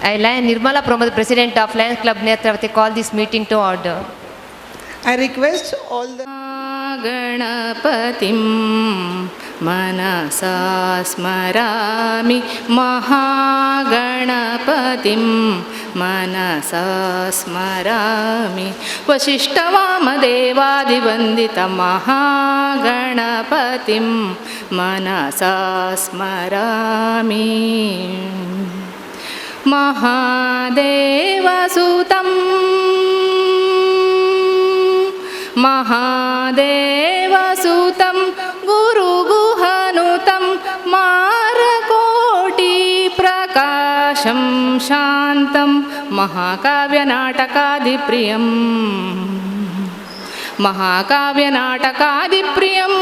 I, Lion Nirmala Pramod, President of Lions Club Netravati, call this meeting to order. I request all the गणपतिं मनसा स्मरामि महागणपतिं मनसा स्मरामि वसिष्ठवामदेवादिवन्दितमहागणपतिं मनसा स्मरामि महादेवसुतं महादेवसुतं गुरुगुहनुतं मारकोटिप्रकाशं शान्तं महाकाव्यनाटकादिप्रियं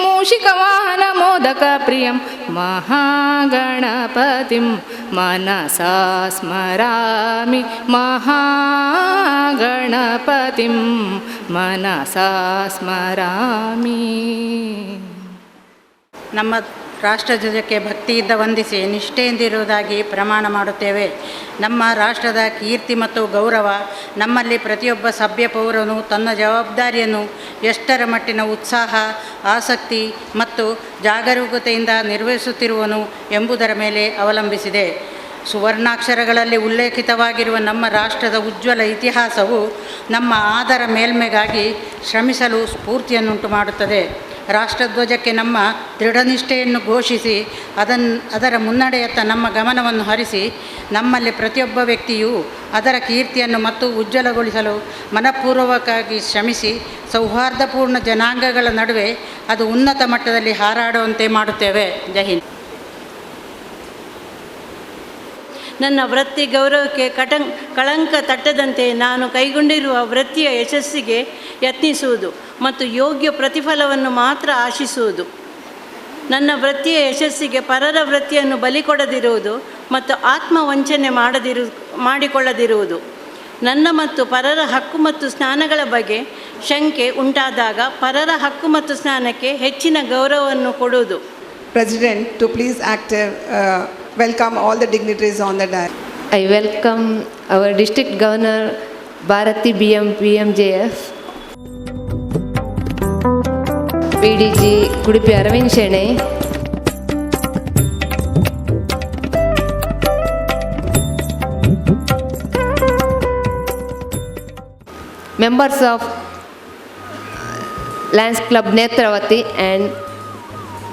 मूषिकवाहनमोदकप्रियं महागणपतिं मनसा स्मरामि महागणपतिं मनसा स्मरामि. ನಮ್ಮ ರಾಷ್ಟ್ರಧ್ವಜಕ್ಕೆ ಭಕ್ತಿಯಿಂದ ವಂದಿಸಿ ನಿಷ್ಠೆಯಿಂದಿರುವುದಾಗಿ ಪ್ರಮಾಣ ಮಾಡುತ್ತೇವೆ. ನಮ್ಮ ರಾಷ್ಟ್ರದ ಕೀರ್ತಿ ಮತ್ತು ಗೌರವ ನಮ್ಮಲ್ಲಿ ಪ್ರತಿಯೊಬ್ಬ ಸಭ್ಯ ಪೌರನು ತನ್ನ ಜವಾಬ್ದಾರಿಯನ್ನು ಎಷ್ಟರ ಮಟ್ಟಿನ ಉತ್ಸಾಹ, ಆಸಕ್ತಿ ಮತ್ತು ಜಾಗರೂಕತೆಯಿಂದ ನಿರ್ವಹಿಸುತ್ತಿರುವನು ಎಂಬುದರ ಮೇಲೆ ಅವಲಂಬಿಸಿದೆ. ಸುವರ್ಣಾಕ್ಷರಗಳಲ್ಲಿ ಉಲ್ಲೇಖಿತವಾಗಿರುವ ನಮ್ಮ ರಾಷ್ಟ್ರದ ಉಜ್ವಲ ಇತಿಹಾಸವು ನಮ್ಮ ಆದರ ಮೇಲ್ಮೆಗಾಗಿ ಶ್ರಮಿಸಲು ಸ್ಫೂರ್ತಿಯನ್ನುಂಟು ಮಾಡುತ್ತದೆ. ರಾಷ್ಟ್ರಧ್ವಜಕ್ಕೆ ನಮ್ಮ ದೃಢನಿಷ್ಠೆಯನ್ನು ಘೋಷಿಸಿ ಅದರ ಮುನ್ನಡೆಯತ್ತ ನಮ್ಮ ಗಮನವನ್ನು ಹರಿಸಿ ನಮ್ಮಲ್ಲಿ ಪ್ರತಿಯೊಬ್ಬ ವ್ಯಕ್ತಿಯೂ ಅದರ ಕೀರ್ತಿಯನ್ನು ಮತ್ತು ಉಜ್ವಲಗೊಳಿಸಲು ಮನಪೂರ್ವಕವಾಗಿ ಶ್ರಮಿಸಿ ಸೌಹಾರ್ದಪೂರ್ಣ ಜನಾಂಗಗಳ ನಡುವೆ ಅದು ಉನ್ನತ ಮಟ್ಟದಲ್ಲಿ ಹಾರಾಡುವಂತೆ ಮಾಡುತ್ತೇವೆ. ಜೈ ಹಿಂದ್. ನನ್ನ ವೃತ್ತಿ ಗೌರವಕ್ಕೆ ಕಳಂಕ ತಟ್ಟದಂತೆ ನಾನು ಕೈಗೊಂಡಿರುವ ವೃತ್ತಿಯ ಯಶಸ್ಸಿಗೆ ಯತ್ನಿಸುವುದು ಮತ್ತು ಯೋಗ್ಯ ಪ್ರತಿಫಲವನ್ನು ಮಾತ್ರ ಆಶಿಸುವುದು. ನನ್ನ ವೃತ್ತಿಯ ಯಶಸ್ಸಿಗೆ ಪರರ ವೃತ್ತಿಯನ್ನು ಬಲಿಕೊಡದಿರುವುದು ಮತ್ತು ಆತ್ಮವಂಚನೆ ಮಾಡಿಕೊಳ್ಳದಿರುವುದು. ನನ್ನ ಮತ್ತು ಪರರ ಹಕ್ಕು ಮತ್ತು ಸ್ನಾನಗಳ ಬಗ್ಗೆ ಶಂಕೆ ಉಂಟಾದಾಗ ಪರರ ಹಕ್ಕು ಮತ್ತು ಸ್ನಾನಕ್ಕೆ ಹೆಚ್ಚಿನ ಗೌರವವನ್ನು ಕೊಡುವುದು. President to please welcome all the dignitaries on the dais. I welcome our District Governor Bharati BM PMJF, PDG Kudipi Aravind Shene, members of Lions Club Netravati and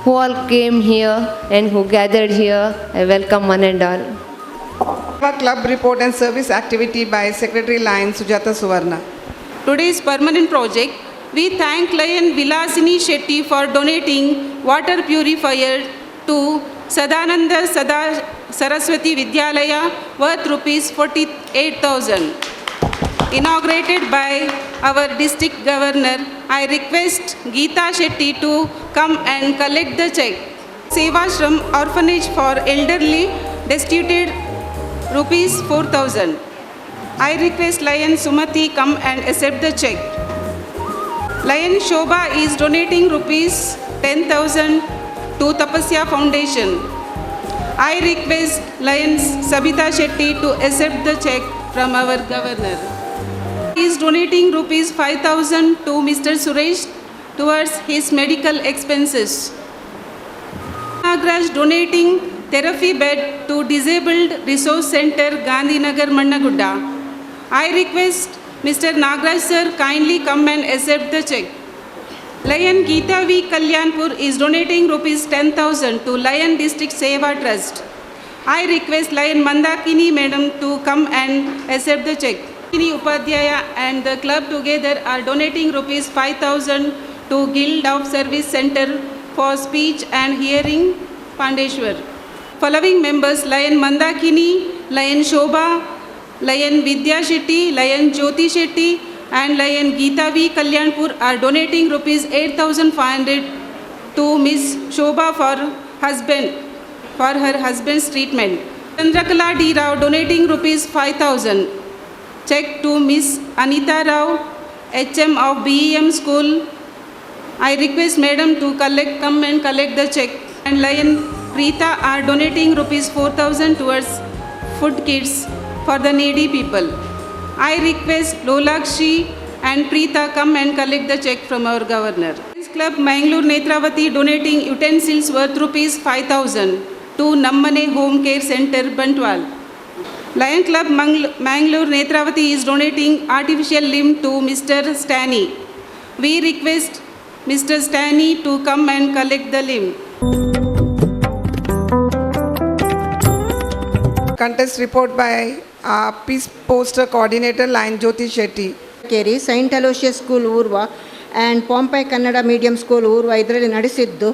who all came here and who gathered here. I welcome one and all. Club report and service activity by Secretary Lions Sujata Suvarna. Today's permanent project, we thank Lion Vilasini Shetty for donating water purifier to Sadananda Saraswati Vidyalaya worth rupees 48,000. Inaugurated by our district governor, I request Geeta Shetty to come and collect the check. Sevashram Orphanage for Elderly Destitute rupees 4,000. I request Lion Sumati come and accept the check. Lion Shobha is donating rupees 10,000 to Tapasya Foundation. I request Lion Sabita Shetty to accept the check from our governor. He is donating rupees 5,000 to Mr. Suresh towards his medical expenses. Nagraj donating therapy bed to Disabled Resource Center, Gandhinagar, Mannagudda. I request Mr. Nagraj sir kindly come and accept the check. Lion Geeta V. Kalyanpur is donating rupees 10,000 to Lion District Seva Trust. I request Lion Mandakini madam to come and accept the check. Upadhyaya and the club together are donating rupees 5,000 to Guild of Service Center for Speech and Hearing, Pandeshwar. Following members Lion Mandakini, Lion Shobha, Lion Vidya Shetty, Lion Jyoti Shetty and Lion Geeta V. Kalyanpur are donating rupees 8,500 to Miss Shobha for her husband's treatment. Chandrakala D. Rao donating rupees 5,000. Check to Miss Anita Rao, HM of BEM School. I request Madam to come and collect the check. And Lion Preeta are donating rupees 4,000 towards food kits. for the needy people. I request Lolakshi and Preeta come and collect the check from our governor. Lions Club Mangalore Netravati donating utensils worth rupees 5,000 to Nammane Home Care Center, Bantwal. Lion Club Mangalore Netravati is donating artificial limb to Mr. Stani. We request Mr. Stani to come and collect the limb. Contest report by Peace Poster Coordinator Lion Jyoti Shetty. ಕೇರಿ saint Aloysius school Urwa and Pompei Kannada medium school Urwa ಇದರಲ್ಲಿ ನಡೆಸಿದ್ದು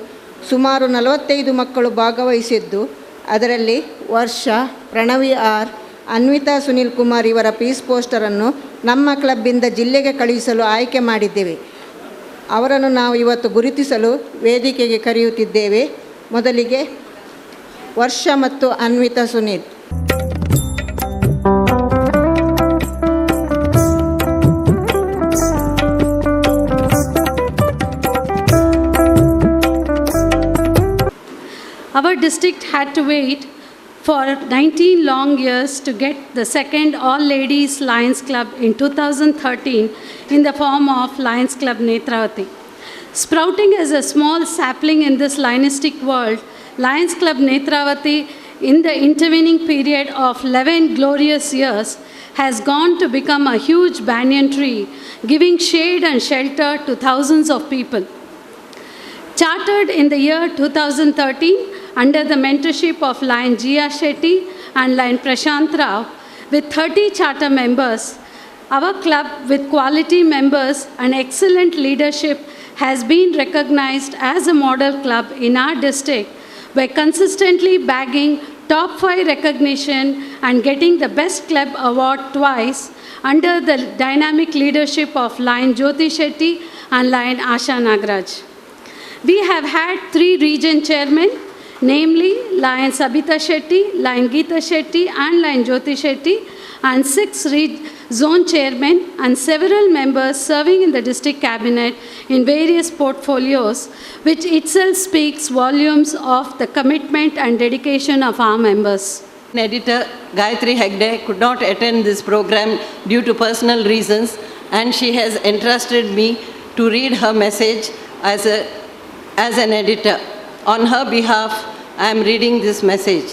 ಸುಮಾರು 45 ಮಕ್ಕಳು ಭಾಗವಹಿಸಿದ್ದು ಅದರಲ್ಲಿ Varsha, Pranavi R, Anvitha Sunil Kumar ಇವರ peace ಪೋಸ್ಟರನ್ನು ನಮ್ಮ ಕ್ಲಬ್ಬಿಂದ ಜಿಲ್ಲೆಗೆ ಕಳುಹಿಸಲು ಆಯ್ಕೆ ಮಾಡಿದ್ದೇವೆ. ಅವರನ್ನು ನಾವು ಇವತ್ತು ಗುರುತಿಸಲು ವೇದಿಕೆಗೆ ಕರೆಯುತ್ತಿದ್ದೇವೆ. ಮೊದಲಿಗೆ ವರ್ಷ ಮತ್ತು Anvita Sunil. Our district had to wait for 19 long years to get the second All-Ladies Lions Club in 2013 in the form of Lions Club Netravati. Sprouting as a small sapling in this lionistic world, Lions Club Netravati in the intervening period of 11 glorious years has gone to become a huge banyan tree, giving shade and shelter to thousands of people. Chartered in the year 2013 under the mentorship of Lion Jia Shetty and Lion Prashant Rao, with 30 charter members, our club with quality members and excellent leadership has been recognized as a model club in our district by consistently bagging top 5 recognition and getting the Best Club Award twice under the dynamic leadership of Lion Jyoti Shetty and Lion Asha Nagraj. We have had 3 region chairmen, namely Lion Sabita Shetty, Lion Geeta Shetty and Lion Jyoti Shetty, and 6 zone chairmen and several members serving in the district cabinet in various portfolios, which itself speaks volumes of the commitment and dedication of our members. Editor Gayatri Hegde could not attend this program due to personal reasons, and she has entrusted me to read her message as an editor. On her behalf, I am reading this message.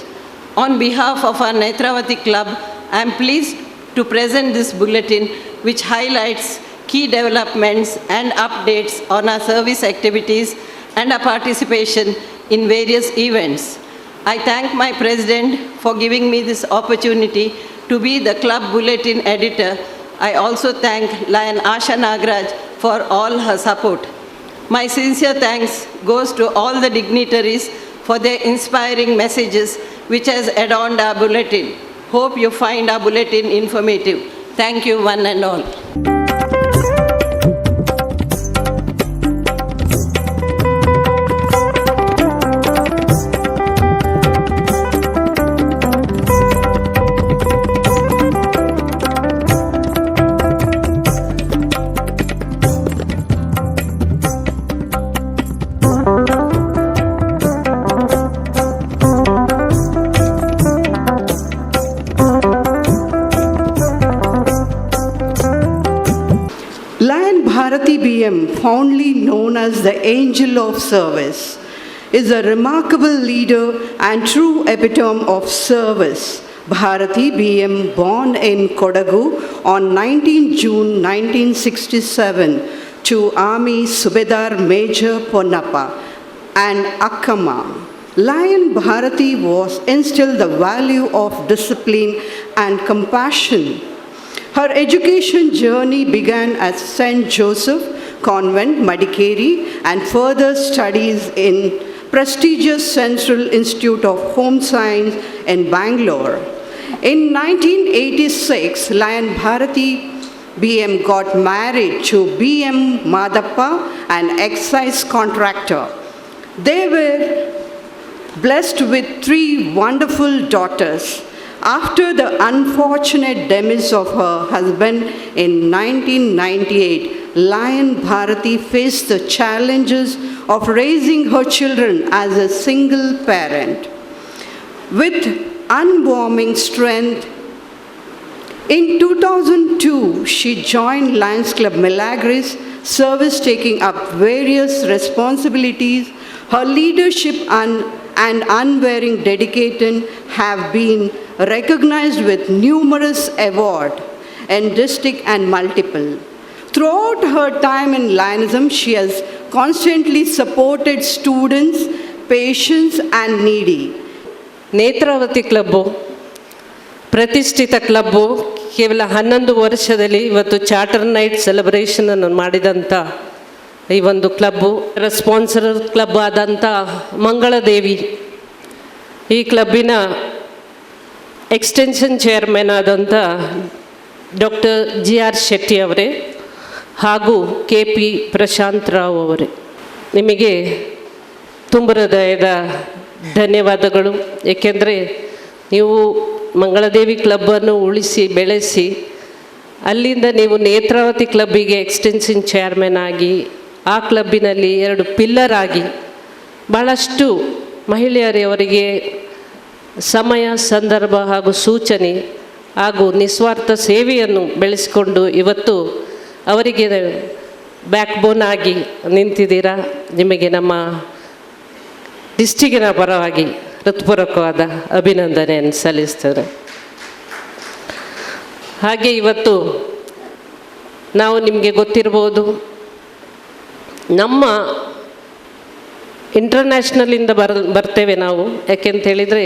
On behalf of our Netravati Club, I am pleased to present this bulletin which highlights key developments and updates on our service activities and our participation in various events. I thank my president for giving me this opportunity to be the club bulletin editor. I also thank Lion Asha Nagraj for all her support. My sincere thanks goes to all the dignitaries for their inspiring messages which has adorned our bulletin. Hope you find our bulletin informative. Thank you one and all. Bharati BM, fondly known as the Angel of Service, is a remarkable leader and true epitome of service. Bharati BM, born in Kodagu on 19 June 1967 to Army Subedar Major Ponnappa and Akkama. Lion Bharati was instilled the value of discipline and compassion. Her education journey began at St. Joseph Convent, Madikeri, and further studies in prestigious Central Institute of Home Science in Bangalore. In 1986, Lion Bharati BM got married to BM Madappa, an excise contractor. They were blessed with 3 wonderful daughters. After the unfortunate demise of her husband in 1998, Lion Bharati faced the challenges of raising her children as a single parent. With unwarming strength In 2002, she joined Lions Club Milagres service, taking up various responsibilities. Her leadership and unwavering dedication have been recognized with numerous awards in district and multiple. Throughout her time in Lionism, she has constantly supported students, patients, and needy. Netravati club ಪ್ರತಿಷ್ಠಿತ club ಕೇವಲ 11 ವರ್ಷದಲ್ಲಿ ಇವತ್ತು charter night ಸೆಲೆಬ್ರೇಷನನ್ನು ಮಾಡಿದಂಥ ಈ ಒಂದು club, sponsor club ಆದಂಥ ಮಂಗಳದೇವಿ ಈ ಕ್ಲಬ್ಬಿನ extension chairman ಆದಂಥ ಡಾಕ್ಟರ್ GR ಶೆಟ್ಟಿ ಅವರೇ ಹಾಗೂ KP ಪ್ರಶಾಂತ್ ರಾವ್ ಅವರೇ, ನಿಮಗೆ ತುಂಬ ಹೃದಯದ ಧನ್ಯವಾದಗಳು. ಏಕೆಂದರೆ ನೀವು ಮಂಗಳದೇವಿ ಕ್ಲಬ್ಬನ್ನು ಉಳಿಸಿ ಬೆಳೆಸಿ ಅಲ್ಲಿಂದ ನೀವು ನೇತ್ರಾವತಿ ಕ್ಲಬ್ಬಿಗೆ ಎಕ್ಸ್ಟೆನ್ಷನ್ ಚೇರ್ಮನ್ ಆಗಿ ಆ ಕ್ಲಬ್ಬಿನಲ್ಲಿ 2 ಪಿಲ್ಲರ್ ಆಗಿ ಭಾಳಷ್ಟು ಮಹಿಳೆಯರವರಿಗೆ ಸಮಯ, ಸಂದರ್ಭ ಹಾಗೂ ಸೂಚನೆ ಹಾಗೂ ನಿಸ್ವಾರ್ಥ ಸೇವೆಯನ್ನು ಬೆಳೆಸಿಕೊಂಡು ಇವತ್ತು ಅವರಿಗೆ ಬ್ಯಾಕ್ಬೋನ್ ಆಗಿ ನಿಂತಿದ್ದೀರಾ. ನಿಮಗೆ ನಮ್ಮ ಡಿಸ್ಟಿಕ್ಕಿನ ಪರವಾಗಿ ಹೃತ್ಪೂರ್ವಕವಾದ ಅಭಿನಂದನೆಯನ್ನು ಸಲ್ಲಿಸ್ತೇವೆ. ಹಾಗೆ ಇವತ್ತು ನಾವು ನಿಮಗೆ ಗೊತ್ತಿರ್ಬೋದು, ನಮ್ಮ ಇಂಟರ್ನ್ಯಾಷನಲಿಂದ ಬರ್ತೇವೆ ನಾವು. ಯಾಕೆಂತೇಳಿದರೆ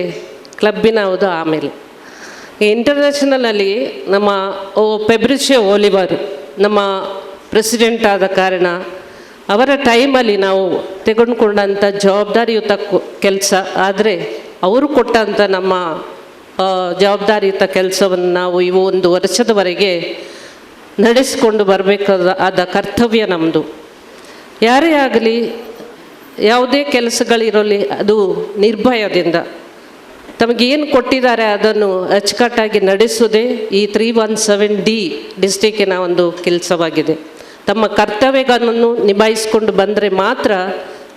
ಕ್ಲಬ್ಬಿನ ಹೌದು. ಆಮೇಲೆ ಇಂಟರ್ನ್ಯಾಷನಲಲ್ಲಿ ನಮ್ಮ ಫೆಬ್ರಿಷಿಯೋ ಒಲಿವರ್ ನಮ್ಮ ಪ್ರೆಸಿಡೆಂಟ್ ಆದ ಕಾರಣ ಅವರ ಟೈಮಲ್ಲಿ ನಾವು ತೆಗೆದುಕೊಂಡಂಥ ಜವಾಬ್ದಾರಿಯುತ ಕೆಲಸ, ಆದರೆ ಅವರು ಕೊಟ್ಟಂಥ ನಮ್ಮ ಜವಾಬ್ದಾರಿಯುತ ಕೆಲಸವನ್ನು ನಾವು ಇವು 1 ವರ್ಷದವರೆಗೆ ನಡೆಸಿಕೊಂಡು ಬರಬೇಕಾದ ಕರ್ತವ್ಯ ನಮ್ಮದು. ಯಾರೇ ಆಗಲಿ, ಯಾವುದೇ ಕೆಲಸಗಳಿರಲಿ, ಅದು ನಿರ್ಭಯದಿಂದ ತಮಗೇನು ಕೊಟ್ಟಿದ್ದಾರೆ ಅದನ್ನು ಅಚ್ಚುಕಟ್ಟಾಗಿ ನಡೆಸೋದೇ ಈ 317D ಡಿಸ್ಟಿಕ್ಕಿನ ಒಂದು ಕೆಲಸವಾಗಿದೆ. ತಮ್ಮ ಕರ್ತವ್ಯಗಳನ್ನು ನಿಭಾಯಿಸಿಕೊಂಡು ಬಂದರೆ ಮಾತ್ರ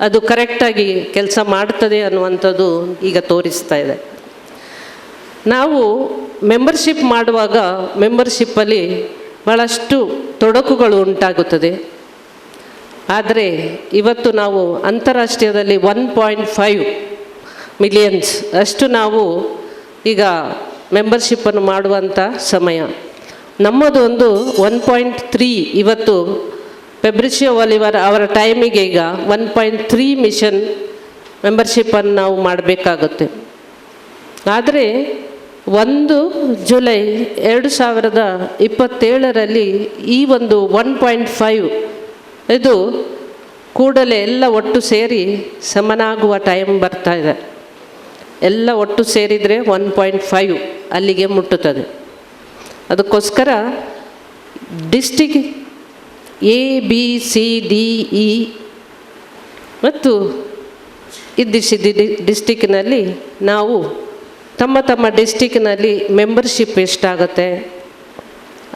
ಅದು ಕರೆಕ್ಟಾಗಿ ಕೆಲಸ ಮಾಡ್ತದೆ ಅನ್ನುವಂಥದ್ದು ಈಗ ತೋರಿಸ್ತಾ ಇದೆ. ನಾವು ಮೆಂಬರ್ಶಿಪ್ ಮಾಡುವಾಗ ಮೆಂಬರ್ಶಿಪ್ಪಲ್ಲಿ ಭಾಳಷ್ಟು ತೊಡಕುಗಳು ಉಂಟಾಗುತ್ತದೆ. ಆದರೆ ಇವತ್ತು ನಾವು ಅಂತಾರಾಷ್ಟ್ರೀಯದಲ್ಲಿ 1.5 ಮಿಲಿಯನ್ಸ್ ಅಷ್ಟು ನಾವು ಈಗ ಮೆಂಬರ್ಶಿಪ್ಪನ್ನು ಮಾಡುವಂಥ ಸಮಯ. ನಮ್ಮದು ಒಂದು 1.3 ಇವತ್ತು ಫೆಬ್ರಿಷಿಯೋ ಒಲಿವರ್ ಅವರ ಟೈಮಿಗೆ ಈಗ 1.3 ಮಿಷನ್ ಮೆಂಬರ್ಶಿಪ್ಪನ್ನು ನಾವು ಮಾಡಬೇಕಾಗುತ್ತೆ. ಆದರೆ 1 ಜುಲೈ 2027ರಲ್ಲಿ ಈ ಒಂದು 1.5 ಇದು ಕೂಡಲೇ ಎಲ್ಲ ಒಟ್ಟು ಸೇರಿ ಸಮನಾಗುವ ಟೈಮ್ ಬರ್ತಾ ಇದೆ. ಎಲ್ಲ ಒಟ್ಟು ಸೇರಿದರೆ 1.5 ಅಲ್ಲಿಗೆ ಮುಟ್ಟುತ್ತದೆ. ಅದಕ್ಕೋಸ್ಕರ ಡಿಸ್ಟಿಕ್ ABCDE ಮತ್ತು ಡಿಸ್ಟಿಕ್ಕಿನಲ್ಲಿ ನಾವು ತಮ್ಮ ಡಿಸ್ಟಿಕ್ಕಿನಲ್ಲಿ ಮೆಂಬರ್ಶಿಪ್ ಎಷ್ಟಾಗುತ್ತೆ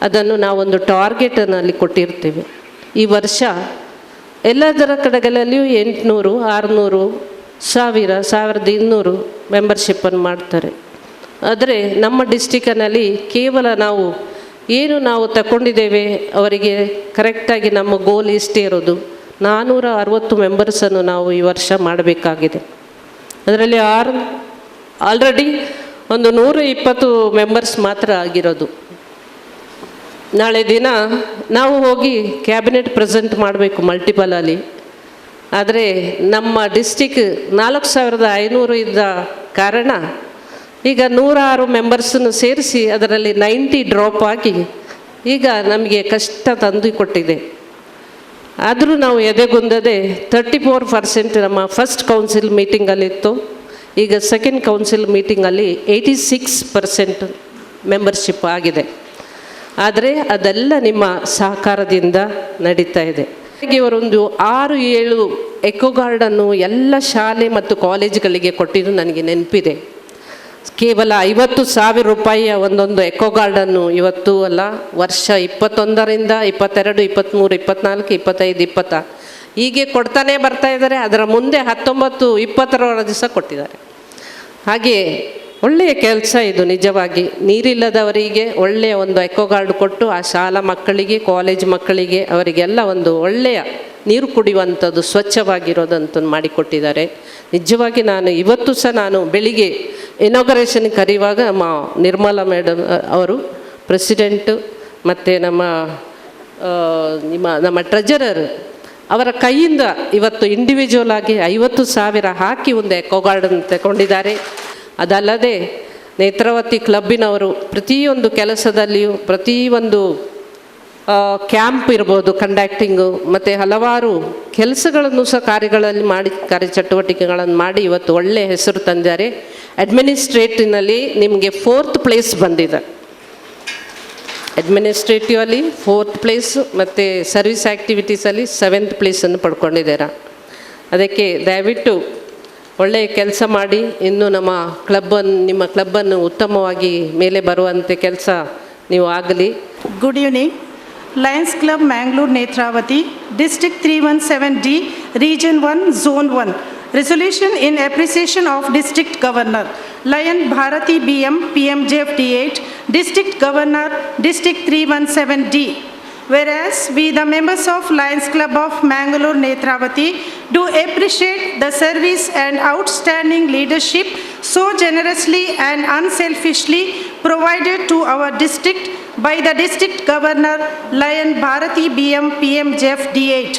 ಅದನ್ನು ನಾವೊಂದು ಟಾರ್ಗೆಟನಲ್ಲಿ ಕೊಟ್ಟಿರ್ತೀವಿ. ಈ ವರ್ಷ ಎಲ್ಲದರ ಕಡೆಗಳಲ್ಲಿಯೂ 800, 600, 1000, 1200 ಮೆಂಬರ್ಶಿಪ್ಪನ್ನು ಮಾಡ್ತಾರೆ. ಆದರೆ ನಮ್ಮ ಡಿಸ್ಟಿಕ್ಕಿನಲ್ಲಿ ಕೇವಲ ನಾವು ತಗೊಂಡಿದ್ದೇವೆ ಅವರಿಗೆ ಕರೆಕ್ಟಾಗಿ ನಮ್ಮ ಗೋಲ್ ಇಷ್ಟೇ ಇರೋದು 460 ಮೆಂಬರ್ಸನ್ನು ನಾವು ಈ ವರ್ಷ ಮಾಡಬೇಕಾಗಿದೆ. ಅದರಲ್ಲಿ ಆಲ್ರೆಡಿ ಒಂದು 120 ಮೆಂಬರ್ಸ್ ಮಾತ್ರ ಆಗಿರೋದು. ನಾಳೆ ದಿನ ನಾವು ಹೋಗಿ ಕ್ಯಾಬಿನೆಟ್ ಪ್ರೆಸೆಂಟ್ ಮಾಡಬೇಕು ಮಲ್ಟಿಪಲಲ್ಲಿ. ಆದರೆ ನಮ್ಮ ಡಿಸ್ಟಿಕ್ 4500 ಇದ್ದ ಕಾರಣ ಈಗ 106 ಮೆಂಬರ್ಸನ್ನು ಸೇರಿಸಿ ಅದರಲ್ಲಿ 90 ಡ್ರಾಪ್ ಆಗಿ ಈಗ ನಮಗೆ ಕಷ್ಟ ತಂದು ಕೊಟ್ಟಿದೆ. ಆದರೂ ನಾವು ಎದೆಗುಂದದೆ 34% ನಮ್ಮ ಫಸ್ಟ್ ಕೌನ್ಸಿಲ್ ಮೀಟಿಂಗಲ್ಲಿತ್ತು. ಈಗ ಸೆಕೆಂಡ್ ಕೌನ್ಸಿಲ್ ಮೀಟಿಂಗಲ್ಲಿ 86% ಮೆಂಬರ್ಶಿಪ್ ಆಗಿದೆ. ಆದರೆ ಅದೆಲ್ಲ ನಿಮ್ಮ ಸಹಕಾರದಿಂದ ನಡೀತಾ ಇದೆ. ಇವರೊಂದು 6-7 ಎಕೋ ಗಾರ್ಡನ್ನು ಎಲ್ಲ ಶಾಲೆ ಮತ್ತು ಕಾಲೇಜುಗಳಿಗೆ ಕೊಟ್ಟಿದ್ದು ನನಗೆ ನೆನಪಿದೆ. ಕೇವಲ 50,000 ರೂಪಾಯಿಯ ಒಂದೊಂದು ಎಕೋ ಗಾರ್ಡನ್ನು ಇವತ್ತು ಅಲ್ಲ, ವರ್ಷ 21ರಿಂದ 22, 23, 24, 25, 20 ಹೀಗೆ ಕೊಡ್ತಾನೆ ಬರ್ತಾ ಇದ್ದಾರೆ. ಅದರ ಮುಂದೆ 19, 20ರ ದಿವಸ ಕೊಟ್ಟಿದ್ದಾರೆ. ಹಾಗೆ ಒಳ್ಳೆಯ ಕೆಲಸ ಇದು ನಿಜವಾಗಿ. ನೀರಿಲ್ಲದವರಿಗೆ ಒಳ್ಳೆಯ ಒಂದು ಎಕೋಗಾರ್ಡ್ ಕೊಟ್ಟು ಆ ಶಾಲಾ ಮಕ್ಕಳಿಗೆ, ಕಾಲೇಜ್ ಮಕ್ಕಳಿಗೆ, ಅವರಿಗೆಲ್ಲ ಒಂದು ಒಳ್ಳೆಯ ನೀರು ಕುಡಿಯುವಂಥದ್ದು ಸ್ವಚ್ಛವಾಗಿರೋದಂತ ಮಾಡಿಕೊಟ್ಟಿದ್ದಾರೆ. ನಿಜವಾಗಿ ನಾನು ಇವತ್ತು ಸಹ ನಾನು ಬೆಳಿಗ್ಗೆ ಇನಾಗರೇಷನ್ ಕರೆಯುವಾಗ ನಿರ್ಮಲಾ ಮೇಡಮ್ ಅವರು ಪ್ರೆಸಿಡೆಂಟು ಮತ್ತು ನಮ್ಮ ಟ್ರೆಜರರ್ ಅವರ ಕೈಯಿಂದ ಇವತ್ತು ಇಂಡಿವಿಜುವಲ್ ಆಗಿ 50,000 ಹಾಕಿ ಒಂದು ಎಕೋಗಾರ್ಡನ್ನು ತಗೊಂಡಿದ್ದಾರೆ. ಅದಲ್ಲದೆ ನೇತ್ರಾವತಿ ಕ್ಲಬ್ಬಿನವರು ಪ್ರತಿಯೊಂದು ಕೆಲಸದಲ್ಲಿಯೂ ಪ್ರತಿಯೊಂದು ಕ್ಯಾಂಪ್ ಇರ್ಬೋದು, ಕಂಡಕ್ಟಿಂಗು ಮತ್ತು ಹಲವಾರು ಕೆಲಸಗಳನ್ನು ಸಹ ಕಾರ್ಯಚಟುವಟಿಕೆಗಳನ್ನು ಮಾಡಿ ಇವತ್ತು ಒಳ್ಳೆಯ ಹೆಸರು ತಂದಿದ್ದಾರೆ. ಅಡ್ಮಿನಿಸ್ಟ್ರೇಟಿವ್ನಲ್ಲಿ ನಿಮಗೆ 4th ಪ್ಲೇಸ್ ಬಂದಿದೆ. ಅಡ್ಮಿನಿಸ್ಟ್ರೇಟಿವಲ್ಲಿ 4th ಪ್ಲೇಸು ಮತ್ತು ಸರ್ವಿಸ್ ಆ್ಯಕ್ಟಿವಿಟೀಸಲ್ಲಿ 7th ಪ್ಲೇಸನ್ನು ಪಡ್ಕೊಂಡಿದ್ದೀರಾ. ಅದಕ್ಕೆ ದಯವಿಟ್ಟು ಒಳ್ಳೆಯ ಕೆಲಸ ಮಾಡಿ ಇನ್ನು ನಿಮ್ಮ ಕ್ಲಬ್ಬನ್ನು ಉತ್ತಮವಾಗಿ ಮೇಲೆ ಬರುವಂತೆ ಕೆಲಸ ನೀವು ಆಗಲಿ. Good evening. Lions Club Mangalore Netravati, District 317D, Region 1, Zone 1. Resolution in appreciation of District Governor, Lion Bharati BM, PMJF D8, District Governor, District 317D. Whereas we, the members of Lions Club of Mangalore Netravati, do appreciate the service and outstanding leadership so generously and unselfishly provided to our district by the District Governor, Lion Bharati BM, PMJF D8.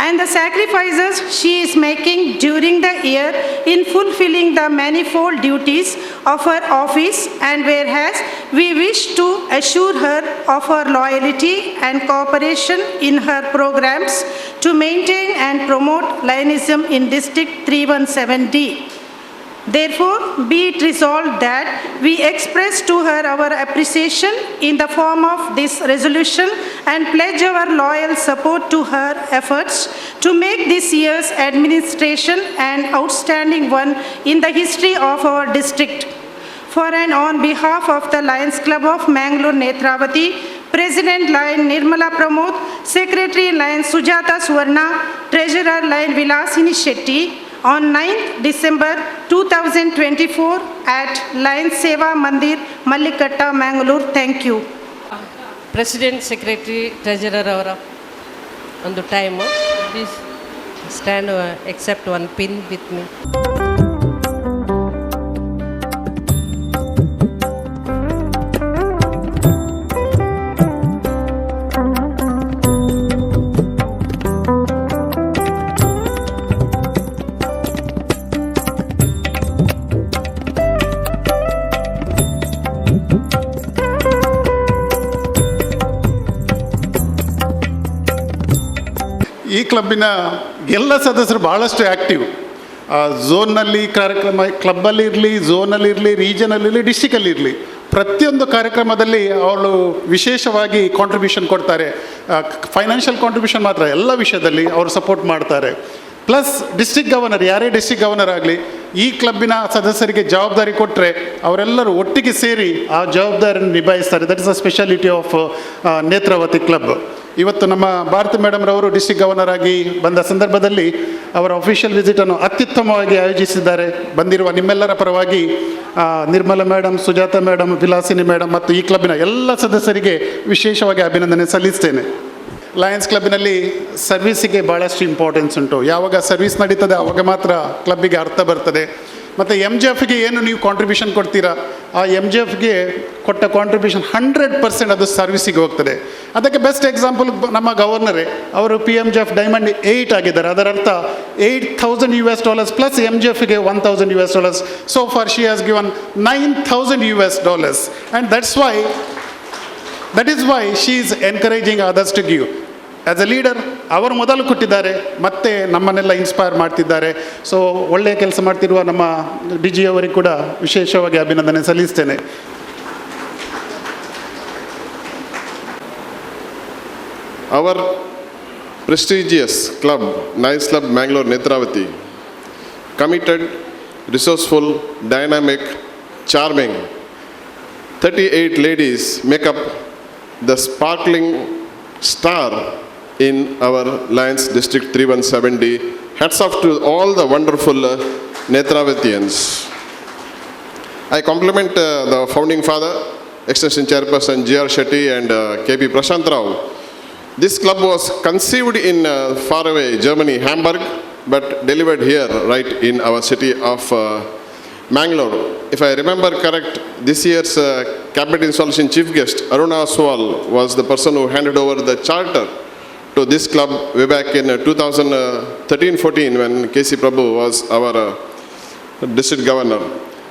And the sacrifices she is making during the year in fulfilling the manifold duties of her office, and whereas we wish to assure her of her loyalty and cooperation in her programs to maintain and promote Lionism in District 317D. Therefore, be it resolved that we express to her our appreciation in the form of this resolution and pledge our loyal support to her efforts to make this year's administration an outstanding one in the history of our district. For and on behalf of the Lions Club of Mangalore Netravati, President Lion Nirmala Pramod, Secretary Lion Sujata Suvarna, Treasurer Lion Vilasini Shetty, on 9th December 2024 at Lions Seva Mandir, Mallikatta, Mangalore. Thank you. President, secretary, treasurer ಅವರ ಒಂದು time. Please stand accept one pin with me. ಈ ಕ್ಲಬ್ಬಿನ ಎಲ್ಲ ಸದಸ್ಯರು ಭಾಳಷ್ಟು active. ಝೋನ್ನಲ್ಲಿ ಕಾರ್ಯಕ್ರಮ, ಕ್ಲಬ್ಬಲ್ಲಿರಲಿ, ಝೋನಲ್ಲಿರಲಿ, ರೀಜನಲ್ಲಿರಲಿ, ಡಿಸ್ಟಿಕಲ್ಲಿರಲಿ, ಪ್ರತಿಯೊಂದು ಕಾರ್ಯಕ್ರಮದಲ್ಲಿ ಅವಳು ವಿಶೇಷವಾಗಿ ಕಾಂಟ್ರಿಬ್ಯೂಷನ್ ಕೊಡ್ತಾರೆ. ಫೈನಾನ್ಷಿಯಲ್ ಕಾಂಟ್ರಿಬ್ಯೂಷನ್ ಮಾತ್ರ, ಎಲ್ಲ ವಿಷಯದಲ್ಲಿ ಅವರು ಸಪೋರ್ಟ್ ಮಾಡ್ತಾರೆ. ಪ್ಲಸ್ ಡಿಸ್ಟ್ರಿಕ್ಟ್ ಗವರ್ನರ್, ಯಾರೇ ಡಿಸ್ಟ್ರಿಕ್ಟ್ ಗವರ್ನರ್ ಆಗಲಿ, ಈ ಕ್ಲಬ್ಬಿನ ಸದಸ್ಯರಿಗೆ ಜವಾಬ್ದಾರಿ ಕೊಟ್ಟರೆ ಅವರೆಲ್ಲರೂ ಒಟ್ಟಿಗೆ ಸೇರಿ ಆ ಜವಾಬ್ದಾರಿಯನ್ನು ನಿಭಾಯಿಸ್ತಾರೆ. That is a speciality of Netravati club. ಇವತ್ತು ನಮ್ಮ ಭಾರತಿ ಮೇಡಮ್ರವರು ಡಿಸ್ಟ್ರಿಕ್ಟ್ ಗವರ್ನರ್ ಆಗಿ ಬಂದ ಸಂದರ್ಭದಲ್ಲಿ ಅವರ ಅಫಿಷಿಯಲ್ ವಿಸಿಟನ್ನು ಅತ್ಯುತ್ತಮವಾಗಿ ಆಯೋಜಿಸಿದ್ದಾರೆ. ಬಂದಿರುವ ನಿಮ್ಮೆಲ್ಲರ ಪರವಾಗಿ Nirmala madam, Sujata madam, Vilasini madam ಮತ್ತು ಈ ಕ್ಲಬ್ಬಿನ ಎಲ್ಲ ಸದಸ್ಯರಿಗೆ ವಿಶೇಷವಾಗಿ ಅಭಿನಂದನೆ ಸಲ್ಲಿಸ್ತೇನೆ. ಲಯನ್ಸ್ ಕ್ಲಬ್ಬಿನಲ್ಲಿ ಸರ್ವಿಸಿಗೆ ಭಾಳಷ್ಟು ಇಂಪಾರ್ಟೆನ್ಸ್ ಉಂಟು. ಯಾವಾಗ ಸರ್ವಿಸ್ ನಡೀತದೆ ಆವಾಗ ಮಾತ್ರ ಕ್ಲಬ್ಬಿಗೆ ಅರ್ಥ ಬರ್ತದೆ. ಮತ್ತು MJFಗೆ ಏನು ನೀವು ಕಾಂಟ್ರಿಬ್ಯೂಷನ್ ಕೊಡ್ತೀರಾ, ಆ MJFಗೆ ಕೊಟ್ಟ ಕಾಂಟ್ರಿಬ್ಯೂಷನ್ 100% ಅದು ಸರ್ವಿಸಿಗೆ ಹೋಗ್ತದೆ. ಅದಕ್ಕೆ ಬೆಸ್ಟ್ ಎಕ್ಸಾಂಪಲ್ ನಮ್ಮ ಗವರ್ನರೇ, ಅವರು PMJF ಡೈಮಂಡ್ 8 ಆಗಿದ್ದಾರೆ. ಅದರ ಅರ್ಥ $8,000 ಪ್ಲಸ್ MJFಗೆ $1,000. So far she has given $9,000 and that is why she is encouraging others to give. As a leader ಅವರು ಮೊದಲು ಕೊಟ್ಟಿದ್ದಾರೆ, ಮತ್ತೆ ನಮ್ಮನ್ನೆಲ್ಲ ಇನ್ಸ್ಪೈರ್ ಮಾಡ್ತಿದ್ದಾರೆ. ಸೊ ಒಳ್ಳೆಯ ಕೆಲಸ ಮಾಡ್ತಿರುವ ನಮ್ಮ DG ಅವರಿಗೆ ಕೂಡ ವಿಶೇಷವಾಗಿ ಅಭಿನಂದನೆ ಸಲ್ಲಿಸ್ತೇನೆ. Our prestigious club, Lions Club Mangalore Netravati, committed, resourceful, dynamic, charming, 38 ladies make up the sparkling star in our Lions District 317D. Hats off to all the wonderful Netravatians. I compliment the founding father, Extension Chairperson G.R. Shetty and K.P. Prashant Rao. This club was conceived in faraway Germany, Hamburg, but delivered here, right in our city of Mangalore. If I remember correct, this year's Cabinet Installation Chief Guest, Aruna Oswal, was the person who handed over the charter to this club way back in 2013-14 when K.C. Prabhu was our district governor.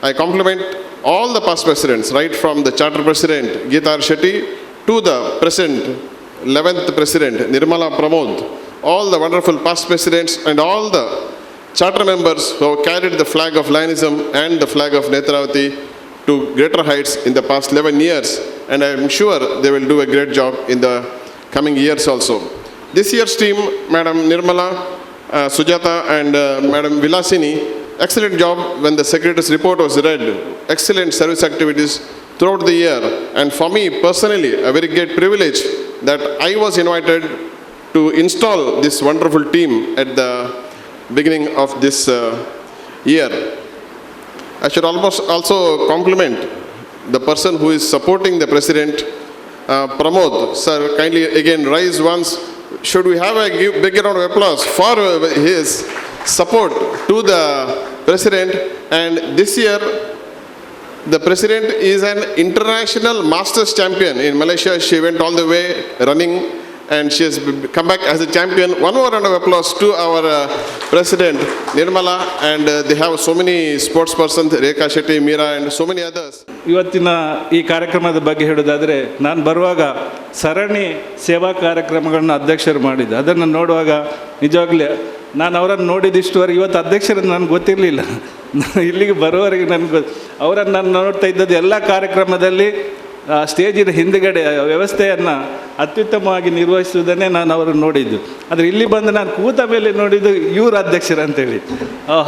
I compliment all the past presidents, right from the charter president, Geeta Shetty, to the present 11th president, Nirmala Pramod, all the wonderful past presidents and all the charter members who have carried the flag of Lionism and the flag of Netravati to greater heights in the past 11 years. And I am sure they will do a great job in the coming years also. This year's team, Madam Nirmala, Sujata and Madam Vilasini, excellent job when the Secretary's report was read. Excellent service activities throughout the year. And for me personally, a very great privilege that I was invited to install this wonderful team at the beginning of this year. I should also compliment the person who is supporting the President, Pramod. Sir, kindly again rise once. Should we have a big round of applause for his support to the President? And this year, the President is an international masters champion. In Malaysia, she went all the way running and she has come back as a champion. One more round of applause to our President, Nirmala, and they have so many sports persons, Rekha Shetty, Meera and so many others. ಇವತ್ತಿನ ಈ ಕಾರ್ಯಕ್ರಮದ ಬಗ್ಗೆ ಹೇಳೋದಾದರೆ, ನಾನು ಬರುವಾಗ ಸರಣಿ ಸೇವಾ ಕಾರ್ಯಕ್ರಮಗಳನ್ನ ಅಧ್ಯಕ್ಷರು ಮಾಡಿದ್ದೆ. ಅದನ್ನು ನೋಡುವಾಗ ನಿಜವಾಗ್ಲೂ ನಾನು ಅವರನ್ನು ನೋಡಿದಿಷ್ಟುವರೆಗೆ ಇವತ್ತು ಅಧ್ಯಕ್ಷರನ್ನು ನನಗೆ ಗೊತ್ತಿರಲಿಲ್ಲ. ಇಲ್ಲಿಗೆ ಬರುವವರೆಗೆ ನನಗೆ ಅವರನ್ನು ನಾನು ನೋಡ್ತಾ ಇದ್ದದ್ದು ಎಲ್ಲ ಕಾರ್ಯಕ್ರಮದಲ್ಲಿ ಸ್ಟೇಜಿನ ಹಿಂದುಗಡೆ ವ್ಯವಸ್ಥೆಯನ್ನು ಅತ್ಯುತ್ತಮವಾಗಿ ನಿರ್ವಹಿಸುವುದನ್ನೇ ನಾನು ಅವರನ್ನು ನೋಡಿದ್ದು. ಆದರೆ ಇಲ್ಲಿ ಬಂದು ನಾನು ಕೂತ ಮೇಲೆ ನೋಡಿದ್ದು ಇವರು ಅಧ್ಯಕ್ಷರು ಅಂತೇಳಿ.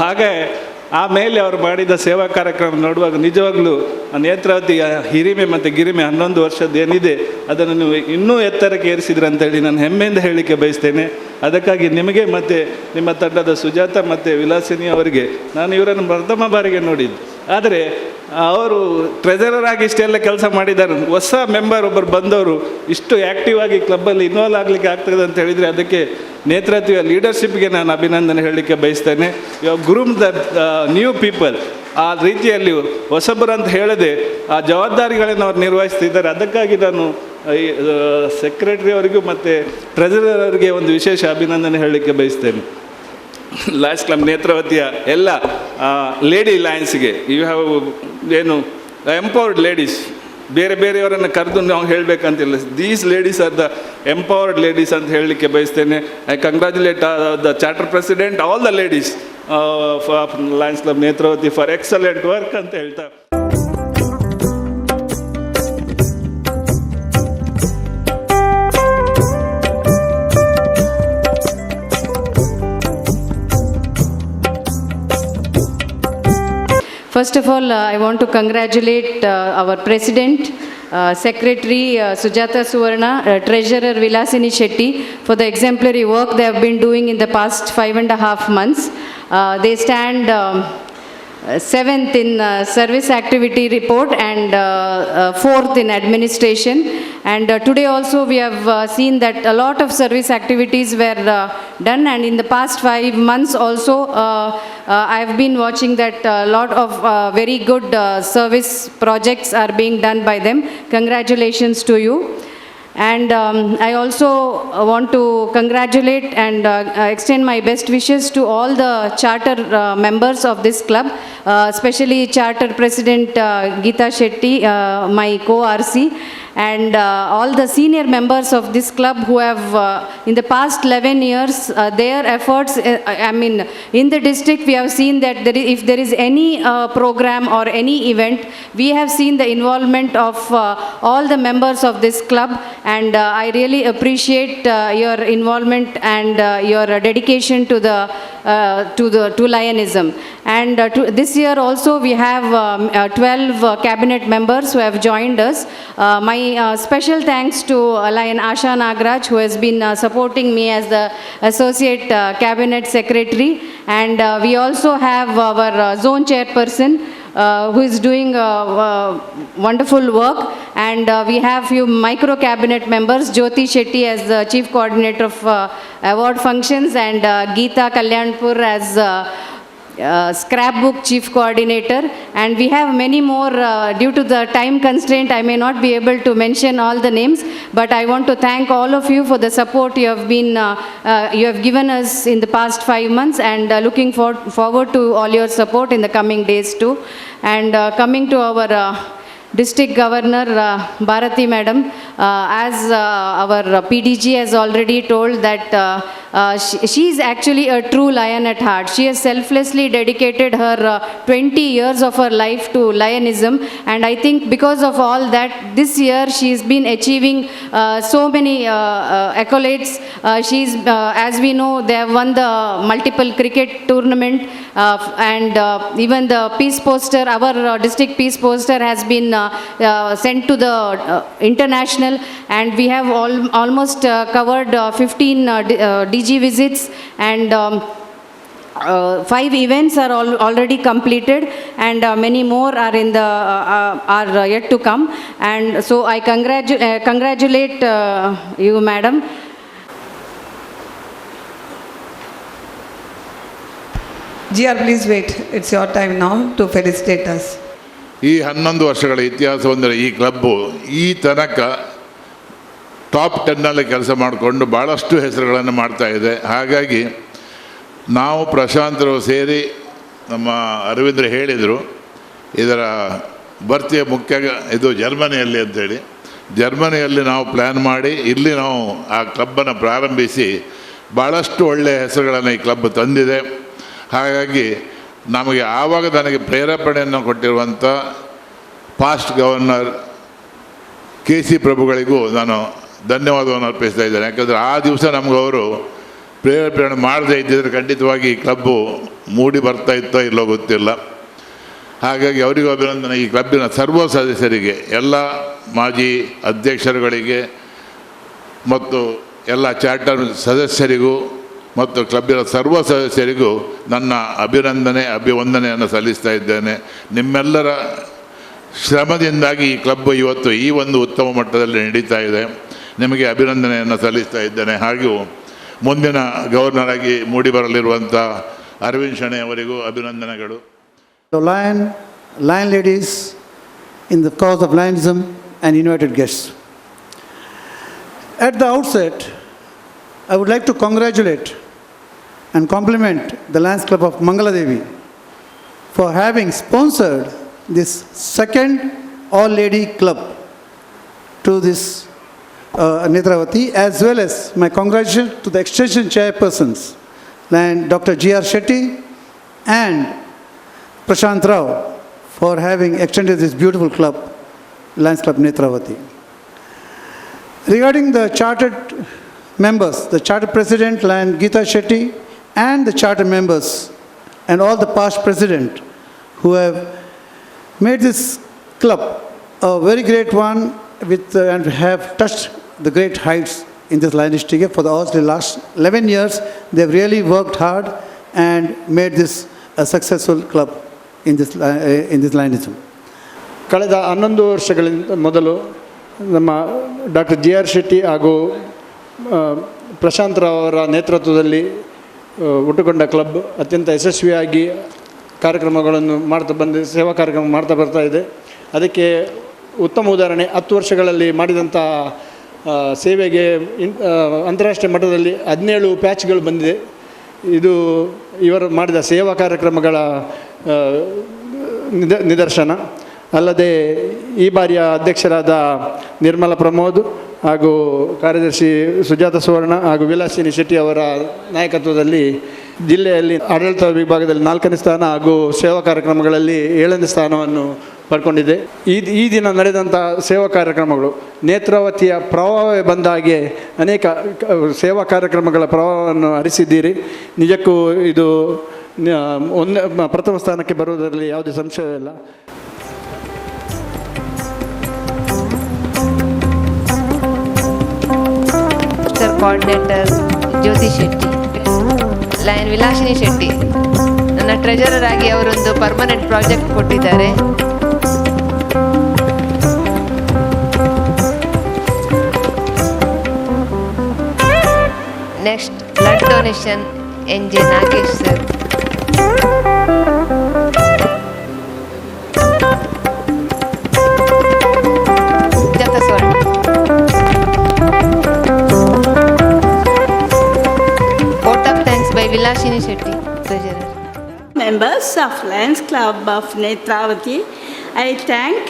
ಹಾಗೆ ಆಮೇಲೆ ಅವರು ಮಾಡಿದ ಸೇವಾ ಕಾರ್ಯಕ್ರಮ ನೋಡುವಾಗ ನಿಜವಾಗ್ಲೂ ನೇತ್ರಾವತಿಯ ಹಿರಿಮೆ ಮತ್ತು ಗಿರಿಮೆ 11 ವರ್ಷದ್ದು ಏನಿದೆ ಅದನ್ನು ನೀವು ಇನ್ನೂ ಎತ್ತರಕ್ಕೆ ಏರಿಸಿದ್ರಿ ಅಂತೇಳಿ ನಾನು ಹೆಮ್ಮೆಯಿಂದ ಹೇಳಲಿಕ್ಕೆ ಬಯಸ್ತೇನೆ. ಅದಕ್ಕಾಗಿ ನಿಮಗೆ ಮತ್ತು ನಿಮ್ಮ ತಂಡದ ಸುಜಾತ ಮತ್ತು ವಿಲಾಸಿನಿ ಅವರಿಗೆ ನಾನು ಇವರನ್ನು ಪ್ರಥಮ ಬಾರಿಗೆ ನೋಡಿದ್ದು. ಆದರೆ ಅವರು ಟ್ರೆಜರರ್ ಆಗಿ ಇಷ್ಟೆಲ್ಲ ಕೆಲಸ ಮಾಡಿದ್ದಾರೆ. ಹೊಸ ಮೆಂಬರ್ ಒಬ್ಬರು ಬಂದವರು ಇಷ್ಟು ಆ್ಯಕ್ಟಿವ್ ಆಗಿ ಕ್ಲಬ್ಬಲ್ಲಿ ಇನ್ವಾಲ್ವ್ ಆಗಲಿಕ್ಕೆ ಆಗ್ತದೆ ಅಂತ ಹೇಳಿದರೆ ಅದಕ್ಕೆ ನೇತ್ರಾವತಿಯ ಲೀಡರ್ಶಿಪ್ಗೆ ನಾನು ಅಭಿನಂದನೆ ಹೇಳಲಿಕ್ಕೆ ಬಯಸ್ತೇನೆ. ಇವಾಗ ಗ್ರೂಮ್ ದ ನ್ಯೂ ಪೀಪಲ್ ಆ ರೀತಿಯಲ್ಲಿ ಹೊಸಬರು ಅಂತ ಹೇಳದೆ ಆ ಜವಾಬ್ದಾರಿಗಳನ್ನು ಅವ್ರು ನಿರ್ವಹಿಸ್ತಿದ್ದಾರೆ. ಅದಕ್ಕಾಗಿ ನಾನು ಈ ಸೆಕ್ರೆಟರಿ ಅವರಿಗೂ ಮತ್ತು ಟ್ರೆಜರರ್ ಅವರಿಗೆ ಒಂದು ವಿಶೇಷ ಅಭಿನಂದನೆ ಹೇಳಲಿಕ್ಕೆ ಬಯಸ್ತೇನೆ. ಲಯನ್ಸ್ ಕ್ಲಬ್ ನೇತ್ರಾವತಿಯ ಎಲ್ಲ ಲೇಡಿ ಲಯನ್ಸ್ಗೆ ಯು ಹ್ಯಾವ್ ಏನು ಎಂಪವರ್ಡ್ ಲೇಡೀಸ್, ಬೇರೆ ಬೇರೆಯವರನ್ನು ಕರೆದು ನಾವು ಹೇಳಬೇಕಂತಿಲ್ಲ. These ladies are the empowered ladies ಅಂತ ಹೇಳಲಿಕ್ಕೆ ಬಯಸ್ತೇನೆ. I congratulate the charter president, all the ladies for lions club Netravati for excellent work ಅಂತ ಹೇಳ್ತಾ. First of all, I want to congratulate our President, Secretary Sujata Suvarna, Treasurer Vilasini Shetty for the exemplary work they have been doing in the past 5.5 months. They stand 7th in service activity report and 4th in administration. And today also we have seen that a lot of service activities were done, and in the past 5 months also I have been watching that a lot of very good service projects are being done by them. Congratulations to you. And I also want to congratulate and extend my best wishes to all the charter members of this club, especially Charter President Geeta Shetty, my co-RC, and all the senior members of this club who have in the past 11 years their efforts, I mean in the district we have seen that if there is any program or any event, we have seen the involvement of all the members of this club, and I really appreciate your involvement and your dedication to Lionism. And this year also we have 12 cabinet members who have joined us. My special thanks to Lion Asha Nagraj, who has been supporting me as the associate cabinet secretary, and we also have our zone chairperson who is doing wonderful work. And we have few micro cabinet members, Jyoti Shetty as the Chief Coordinator of award functions, and Geeta Kalyanpur as scrapbook chief coordinator, and we have many more. Due to the time constraint, I may not be able to mention all the names, but I want to thank all of you for the support you have given us in the past 5 months, and looking forward to all your support in the coming days too. And coming to our District Governor Bharati Madam, as our PDG has already told that she is actually a true lion at heart. She has selflessly dedicated her 20 years of her life to lionism, and I think because of all that, this year she has been achieving so many accolades. She's, as we know, they have won the multiple cricket tournament, and even the peace poster, our district peace poster has been sent to the international, and we have almost covered 15 DG visits, and 5 events are already completed, and many more are in the are yet to come. And so I congratulate you, madam. GR, please wait. It's your time now to felicitate us. ಈ 11 ವರ್ಷಗಳ ಇತಿಹಾಸ ಅಂದರೆ ಈ club ಈ ತನಕ top 10ನಲ್ಲಿ ಕೆಲಸ ಮಾಡಿಕೊಂಡು ಭಾಳಷ್ಟು ಹೆಸರುಗಳನ್ನು ಮಾಡ್ತಾ ಇದೆ. ಹಾಗಾಗಿ ನಾವು ಪ್ರಶಾಂತರು ಸೇರಿ ನಮ್ಮ ಅರವಿಂದ್ರ ಹೇಳಿದರು, ಇದರ ಭರ್ತಿಯ ಮುಖ್ಯ ಇದು ಜರ್ಮನಿಯಲ್ಲಿ ಅಂತೇಳಿ. ಜರ್ಮನಿಯಲ್ಲಿ ನಾವು ಪ್ಲ್ಯಾನ್ ಮಾಡಿ ಇಲ್ಲಿ ನಾವು ಆ ಕ್ಲಬ್ಬನ್ನು ಪ್ರಾರಂಭಿಸಿ ಭಾಳಷ್ಟು ಒಳ್ಳೆಯ ಹೆಸರುಗಳನ್ನು ಈ ಕ್ಲಬ್ ತಂದಿದೆ. ಹಾಗಾಗಿ ನಮಗೆ ಆವಾಗ ನನಗೆ ಪ್ರೇರೇಪಣೆಯನ್ನು ಕೊಟ್ಟಿರುವಂಥ ಪಾಸ್ಟ್ ಗವರ್ನರ್ KC ಪ್ರಭುಗಳಿಗೂ ನಾನು ಧನ್ಯವಾದವನ್ನು ಅರ್ಪಿಸ್ತಾ ಇದ್ದೇನೆ. ಯಾಕಂದರೆ ಆ ದಿವಸ ನಮಗವರು ಪ್ರೇರೇಪಣೆ ಮಾಡದೇ ಇದ್ದಿದ್ರೆ ಖಂಡಿತವಾಗಿ ಈ ಕ್ಲಬ್ಬು ಮೂಡಿ ಬರ್ತಾ ಇತ್ತೋ ಇಲ್ಲೋ ಗೊತ್ತಿಲ್ಲ. ಹಾಗಾಗಿ ಅವರಿಗೂ ಅಭಿನಂದನೆ. ಈ ಕ್ಲಬ್ಬಿನ ಸರ್ವ ಸದಸ್ಯರಿಗೆ, ಎಲ್ಲ ಮಾಜಿ ಅಧ್ಯಕ್ಷರುಗಳಿಗೆ ಮತ್ತು ಎಲ್ಲ ಚಾರ್ಟರ್ ಸದಸ್ಯರಿಗೂ ಮತ್ತು ಕ್ಲಬ್ಬಿನ ಸರ್ವ ಸದಸ್ಯರಿಗೂ ನನ್ನ ಅಭಿವಂದನೆಯನ್ನು ಸಲ್ಲಿಸ್ತಾ ಇದ್ದೇನೆ. ನಿಮ್ಮೆಲ್ಲರ ಶ್ರಮದಿಂದಾಗಿ ಈ ಕ್ಲಬ್ ಇವತ್ತು ಈ ಒಂದು ಉತ್ತಮ ಮಟ್ಟದಲ್ಲಿ ನಡೀತಾ ಇದೆ. ನಿಮಗೆ ಅಭಿನಂದನೆಯನ್ನು ಸಲ್ಲಿಸ್ತಾ ಇದ್ದೇನೆ. ಹಾಗೂ ಮುಂದಿನ ಗವರ್ನರ್ ಆಗಿ ಮೂಡಿ ಬರಲಿರುವಂಥ ಅರವಿಂದ್ ಶೆಣೈ ಅವರಿಗೂ ಅಭಿನಂದನೆಗಳು. Lion ladies in the cause of lionism and invited guests. At the outset, I would like to congratulate and compliment the Lions Club of Mangaladevi for having sponsored this second all-lady club to this Netravati, as well as my congratulations to the extension chairpersons, Dr. GR Shetty and Prashant Rao, for having extended this beautiful club, Lions Club Netravati. Regarding the chartered members, the charter president, Lion Geeta Shetty, and the charter members, and all the past president who have made this club a very great one and have touched the great heights in this Lion district. For the last 11 years, they've really worked hard and made this a successful club in this Lionism. ಕಳೆದ 11 ವರ್ಷಗಳಿಂದ ಮೊದಲು ನಮ್ಮ doctor GR Shetty ಹಾಗೂ ಪ್ರಶಾಂತ್ ರಾವ್ ಅವರ ನೇತೃತ್ವದಲ್ಲಿ ಹುಟ್ಟುಕೊಂಡ club ಅತ್ಯಂತ ಯಶಸ್ವಿಯಾಗಿ ಕಾರ್ಯಕ್ರಮಗಳನ್ನು ಸೇವಾ ಕಾರ್ಯಕ್ರಮ ಮಾಡ್ತಾ ಬರ್ತಾ ಇದೆ. ಅದಕ್ಕೆ ಉತ್ತಮ ಉದಾಹರಣೆ 10 ವರ್ಷಗಳಲ್ಲಿ ಮಾಡಿದಂಥ ಸೇವೆಗೆ ಅಂತಾರಾಷ್ಟ್ರೀಯ ಮಟ್ಟದಲ್ಲಿ 17 ಪ್ಯಾಚ್ಗಳು ಬಂದಿದೆ. ಇದು ಇವರು ಮಾಡಿದ ಸೇವಾ ಕಾರ್ಯಕ್ರಮಗಳ ನಿದರ್ಶನ. ಅಲ್ಲದೆ ಈ ಬಾರಿಯ ಅಧ್ಯಕ್ಷರಾದ ನಿರ್ಮಲಾ ಪ್ರಮೋದ್ ಹಾಗೂ ಕಾರ್ಯದರ್ಶಿ ಸುಜಾತ ಸುವರ್ಣ ಹಾಗೂ ವಿಲಾಸಿನಿ ಶೆಟ್ಟಿ ಅವರ ನಾಯಕತ್ವದಲ್ಲಿ ಜಿಲ್ಲೆಯಲ್ಲಿ ಆಡಳಿತ ವಿಭಾಗದಲ್ಲಿ 4ನೇ ಸ್ಥಾನ ಹಾಗೂ ಸೇವಾ ಕಾರ್ಯಕ್ರಮಗಳಲ್ಲಿ 7ನೇ ಸ್ಥಾನವನ್ನು ಪಡ್ಕೊಂಡಿದೆ. ಈ ದಿನ ನಡೆದಂಥ ಸೇವಾ ಕಾರ್ಯಕ್ರಮಗಳು ನೇತ್ರಾವತಿಯ ಪ್ರವಾಹವೇ ಬಂದ ಹಾಗೆ ಅನೇಕ ಸೇವಾ ಕಾರ್ಯಕ್ರಮಗಳ ಪ್ರವಾಹವನ್ನು ಹರಿಸಿದ್ದೀರಿ. ನಿಜಕ್ಕೂ ಇದು ಪ್ರಥಮ ಸ್ಥಾನಕ್ಕೆ ಬರುವುದರಲ್ಲಿ ಯಾವುದೇ ಸಂಶಯವಿಲ್ಲ. ಕೋಆರ್ಡಿನೇಟರ್ ಜ್ಯೋತಿ ಶೆಟ್ಟಿ, ಲಯನ್ ವಿಲಾಸಿನಿ ಶೆಟ್ಟಿ, ನನ್ನ ನನ್ನ ಟ್ರೆಜರರ್ ಆಗಿ ಅವರೊಂದು ಪರ್ಮನೆಂಟ್ ಪ್ರಾಜೆಕ್ಟ್ ಕೊಟ್ಟಿದ್ದಾರೆ. Next blood donation NJ Nagesh sir. Vilashini Shetty, Treasurer. Members of Lions Club of Netravati, I thank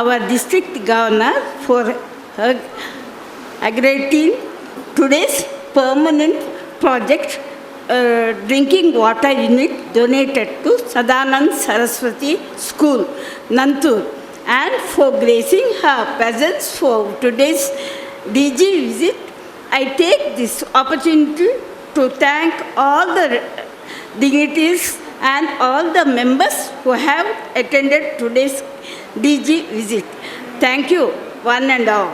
our district governor for agreeing today's permanent project drinking water unit donated to Sadanand Saraswati School, Nantur, and for gracing her presence for today's DG visit. I take this opportunity to thank all the dignitaries and all the members who have attended today's DG visit. Thank you, one and all.